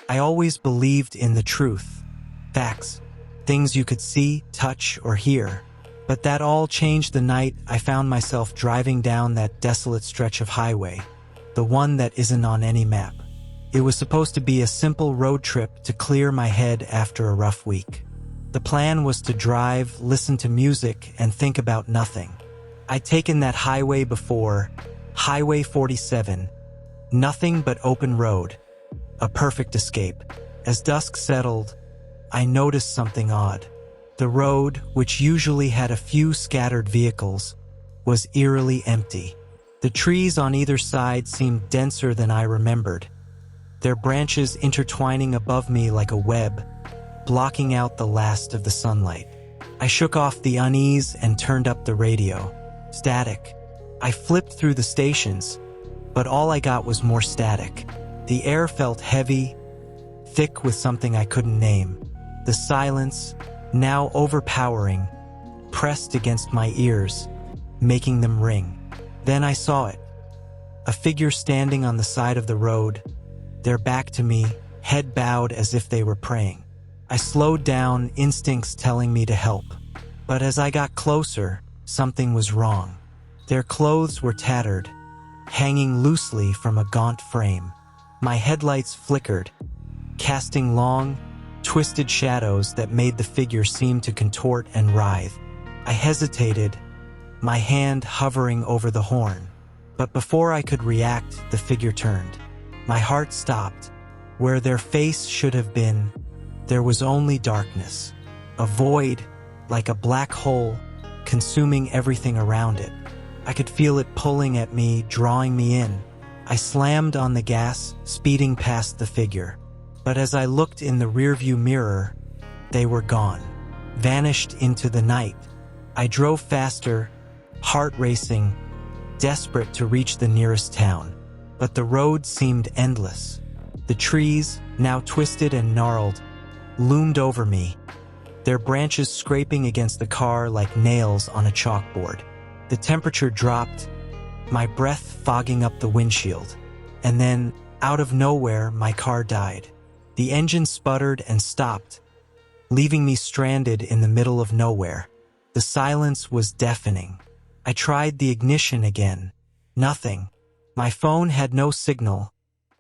I always believed in the truth, facts, things you could see, touch, or hear. But that all changed the night I found myself driving down that desolate stretch of highway, the one that isn't on any map. It was supposed to be a simple road trip to clear my head after a rough week. The plan was to drive, listen to music, and think about nothing. I'd taken that highway before, Highway 47, nothing but open road, a perfect escape. As dusk settled, I noticed something odd. The road, which usually had a few scattered vehicles, was eerily empty. The trees on either side seemed denser than I remembered, their branches intertwining above me like a web, blocking out the last of the sunlight. I shook off the unease and turned up the radio. Static. I flipped through the stations, but all I got was more static. The air felt heavy, thick with something I couldn't name. The silence, now overpowering, pressed against my ears, making them ring. Then I saw it. A figure standing on the side of the road, their back to me, head bowed as if they were praying. I slowed down, instincts telling me to help. But as I got closer, something was wrong. Their clothes were tattered, hanging loosely from a gaunt frame. My headlights flickered, casting long, twisted shadows that made the figure seem to contort and writhe. I hesitated, my hand hovering over the horn. But before I could react, the figure turned. My heart stopped. Where their face should have been, there was only darkness. A void, like a black hole, consuming everything around it. I could feel it pulling at me, drawing me in. I slammed on the gas, speeding past the figure. But as I looked in the rearview mirror, they were gone, vanished into the night. I drove faster, heart racing, desperate to reach the nearest town. But the road seemed endless. The trees, now twisted and gnarled, loomed over me, their branches scraping against the car like nails on a chalkboard. The temperature dropped, my breath fogging up the windshield. And then, out of nowhere, my car died. The engine sputtered and stopped, leaving me stranded in the middle of nowhere. The silence was deafening. I tried the ignition again. Nothing. My phone had no signal,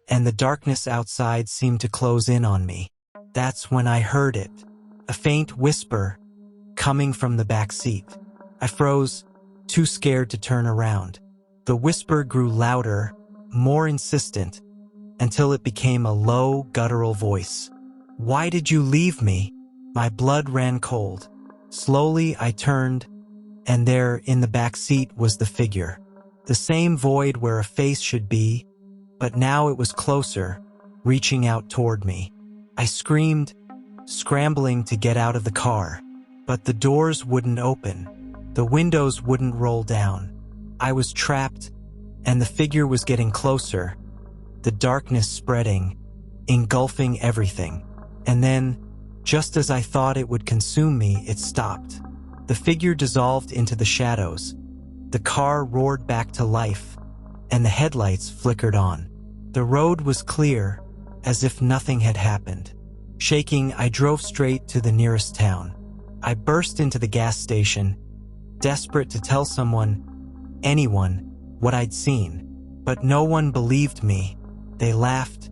and the darkness outside seemed to close in on me. That's when I heard it. A faint whisper, coming from the back seat. I froze, too scared to turn around. The whisper grew louder, more insistent, until it became a low, guttural voice. "Why did you leave me?" My blood ran cold. Slowly I turned, and there, in the back seat, was the figure. The same void where a face should be, but now it was closer, reaching out toward me. I screamed, scrambling to get out of the car. But the doors wouldn't open. The windows wouldn't roll down. I was trapped, and the figure was getting closer, the darkness spreading, engulfing everything. And then, just as I thought it would consume me, it stopped. The figure dissolved into the shadows. The car roared back to life, and the headlights flickered on. The road was clear, as if nothing had happened. Shaking, I drove straight to the nearest town. I burst into the gas station, desperate to tell someone, anyone, what I'd seen. But no one believed me. They laughed,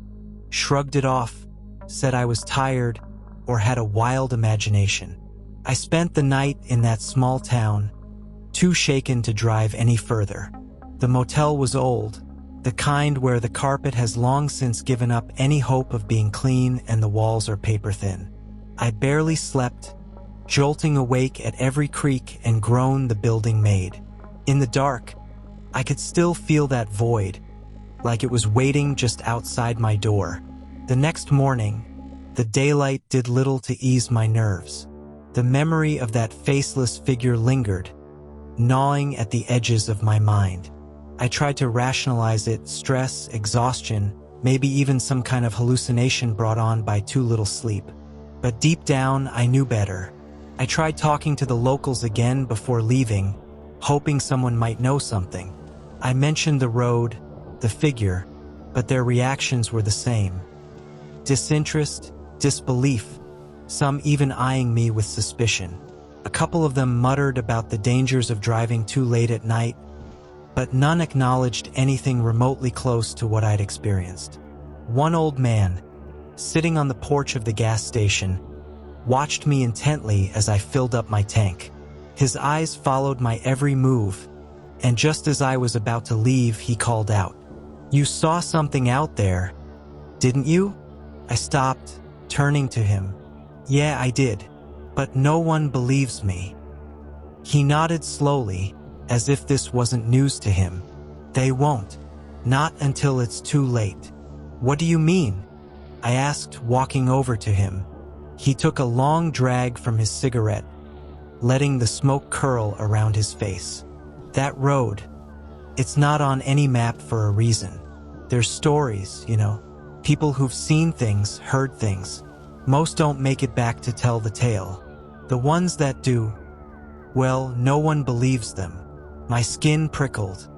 shrugged it off, said I was tired or had a wild imagination. I spent the night in that small town, too shaken to drive any further. The motel was old, the kind where the carpet has long since given up any hope of being clean and the walls are paper thin. I barely slept, jolting awake at every creak and groan the building made. In the dark, I could still feel that void, like it was waiting just outside my door. The next morning, the daylight did little to ease my nerves. The memory of that faceless figure lingered, gnawing at the edges of my mind. I tried to rationalize it: stress, exhaustion, maybe even some kind of hallucination brought on by too little sleep. But deep down, I knew better. I tried talking to the locals again before leaving, hoping someone might know something. I mentioned the road, the figure, but their reactions were the same. Disinterest, disbelief, some even eyeing me with suspicion. A couple of them muttered about the dangers of driving too late at night, but none acknowledged anything remotely close to what I'd experienced. One old man, sitting on the porch of the gas station, watched me intently as I filled up my tank. His eyes followed my every move, and just as I was about to leave, he called out, "You saw something out there, didn't you?" I stopped, turning to him. "Yeah, I did, but no one believes me." He nodded slowly, as if this wasn't news to him. "They won't. Not until it's too late." "What do you mean?" I asked, walking over to him. He took a long drag from his cigarette, letting the smoke curl around his face. "That road, it's not on any map for a reason. There's stories, people who've seen things, heard things. Most don't make it back to tell the tale. The ones that do, well, no one believes them." My skin prickled.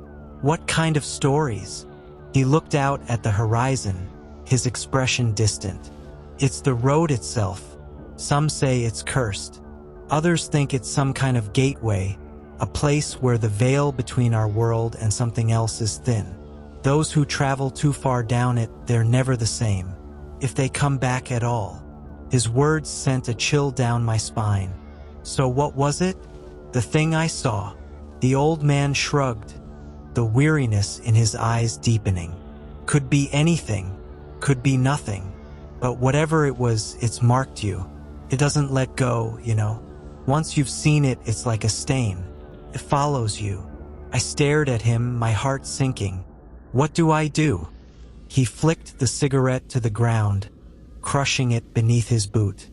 "What kind of stories?" He looked out at the horizon, his expression distant. "It's the road itself. Some say it's cursed. Others think it's some kind of gateway, a place where the veil between our world and something else is thin. Those who travel too far down it, they're never the same, if they come back at all." His words sent a chill down my spine. "So what was it?" "The thing I saw." The old man shrugged, the weariness in his eyes deepening. "Could be anything, could be nothing. But whatever it was, it's marked you. It doesn't let go, Once you've seen it, it's like a stain. It follows you." I stared at him, my heart sinking. "What do I do?" He flicked the cigarette to the ground, crushing it beneath his boot.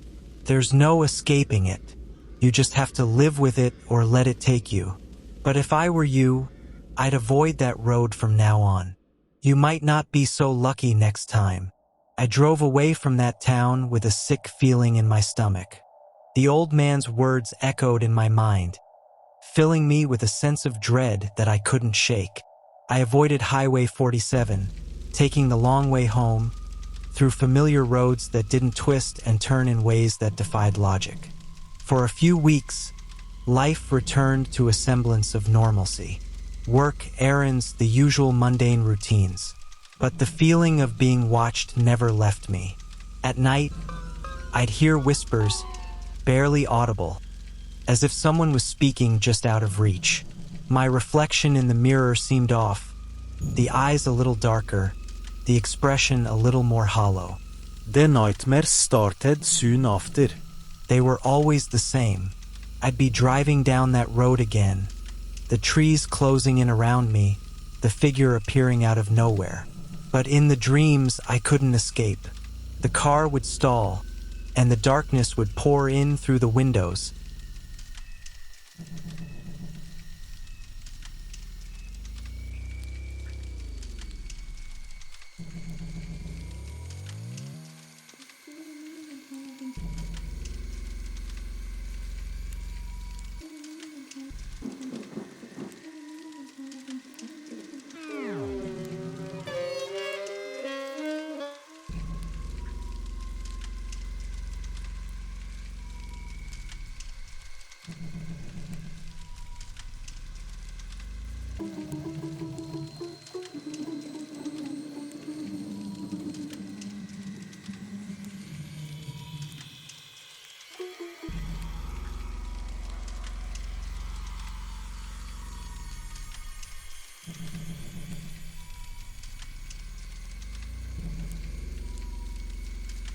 "There's no escaping it. You just have to live with it or let it take you. But if I were you, I'd avoid that road from now on. You might not be so lucky next time." I drove away from that town with a sick feeling in my stomach. The old man's words echoed in my mind, filling me with a sense of dread that I couldn't shake. I avoided Highway 47, taking the long way home, through familiar roads that didn't twist and turn in ways that defied logic. For a few weeks, life returned to a semblance of normalcy. Work, errands, the usual mundane routines. But the feeling of being watched never left me. At night, I'd hear whispers, barely audible, as if someone was speaking just out of reach. My reflection in the mirror seemed off, the eyes a little darker, the expression a little more hollow. The nightmares started soon after. They were always the same. I'd be driving down that road again, the trees closing in around me, the figure appearing out of nowhere. But in the dreams, I couldn't escape. The car would stall, and the darkness would pour in through the windows.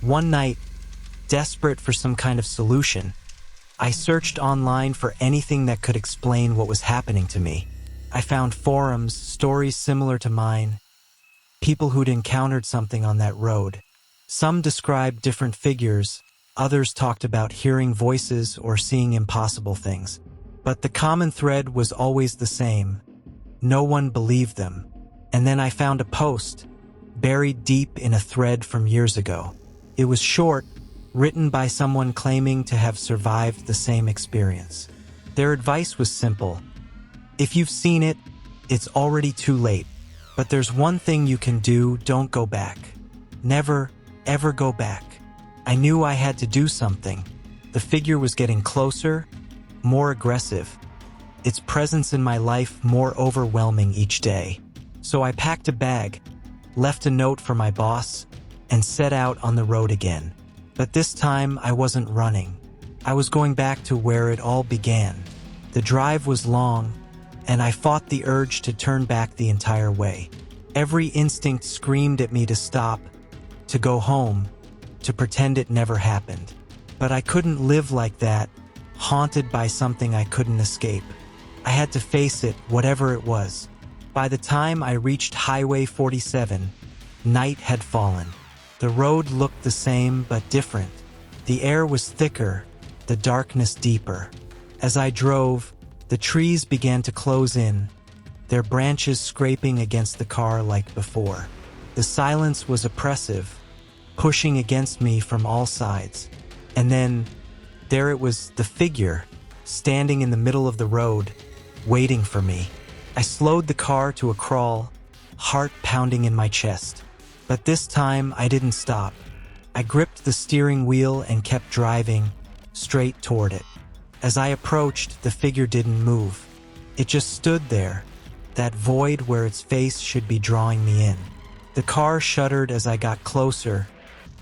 One night, desperate for some kind of solution, I searched online for anything that could explain what was happening to me. I found forums, stories similar to mine, people who'd encountered something on that road. Some described different figures, others talked about hearing voices or seeing impossible things. But the common thread was always the same. No one believed them. And then I found a post, buried deep in a thread from years ago. It was short, written by someone claiming to have survived the same experience. Their advice was simple. If you've seen it, it's already too late. But there's one thing you can do: don't go back. Never, ever go back. I knew I had to do something. The figure was getting closer, more aggressive. Its presence in my life more overwhelming each day. So I packed a bag, left a note for my boss, and set out on the road again. But this time I wasn't running. I was going back to where it all began. The drive was long, and I fought the urge to turn back the entire way. Every instinct screamed at me to stop, to go home, to pretend it never happened. But I couldn't live like that, haunted by something I couldn't escape. I had to face it, whatever it was. By the time I reached Highway 47, night had fallen. The road looked the same but different. The air was thicker, the darkness deeper. As I drove, the trees began to close in, their branches scraping against the car like before. The silence was oppressive, pushing against me from all sides. And then, there it was, the figure, standing in the middle of the road, waiting for me. I slowed the car to a crawl, heart pounding in my chest. But this time, I didn't stop. I gripped the steering wheel and kept driving, straight toward it. As I approached, the figure didn't move. It just stood there, that void where its face should be drawing me in. The car shuddered as I got closer,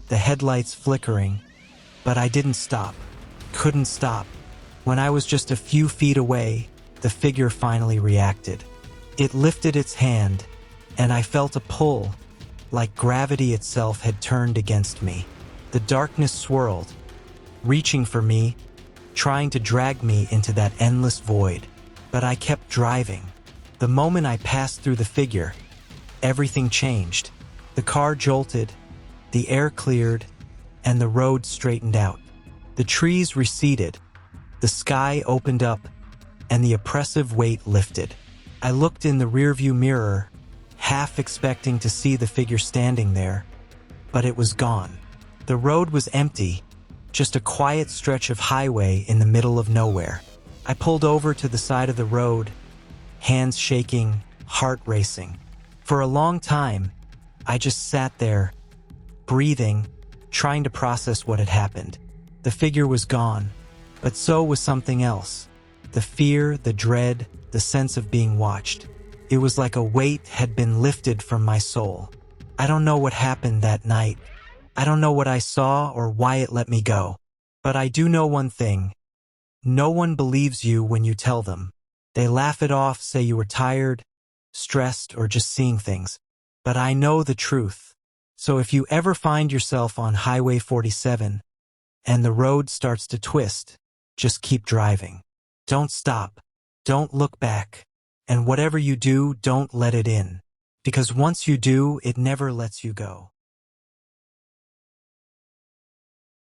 the headlights flickering, but I didn't stop. Couldn't stop. When I was just a few feet away, the figure finally reacted. It lifted its hand, and I felt a pull, like gravity itself had turned against me. The darkness swirled, reaching for me, trying to drag me into that endless void. But I kept driving. The moment I passed through the figure, everything changed. The car jolted, the air cleared, and the road straightened out. The trees receded, the sky opened up, and the oppressive weight lifted. I looked in the rearview mirror, half expecting to see the figure standing there, but it was gone. The road was empty, just a quiet stretch of highway in the middle of nowhere. I pulled over to the side of the road, hands shaking, heart racing. For a long time, I just sat there, breathing, trying to process what had happened. The figure was gone, but so was something else. The fear, the dread, the sense of being watched. It was like a weight had been lifted from my soul. I don't know what happened that night. I don't know what I saw or why it let me go. But I do know one thing. No one believes you when you tell them. They laugh it off, say you were tired, stressed, or just seeing things. But I know the truth. So if you ever find yourself on Highway 47 and the road starts to twist, just keep driving. Don't stop. Don't look back. And whatever you do, don't let it in. Because once you do, it never lets you go.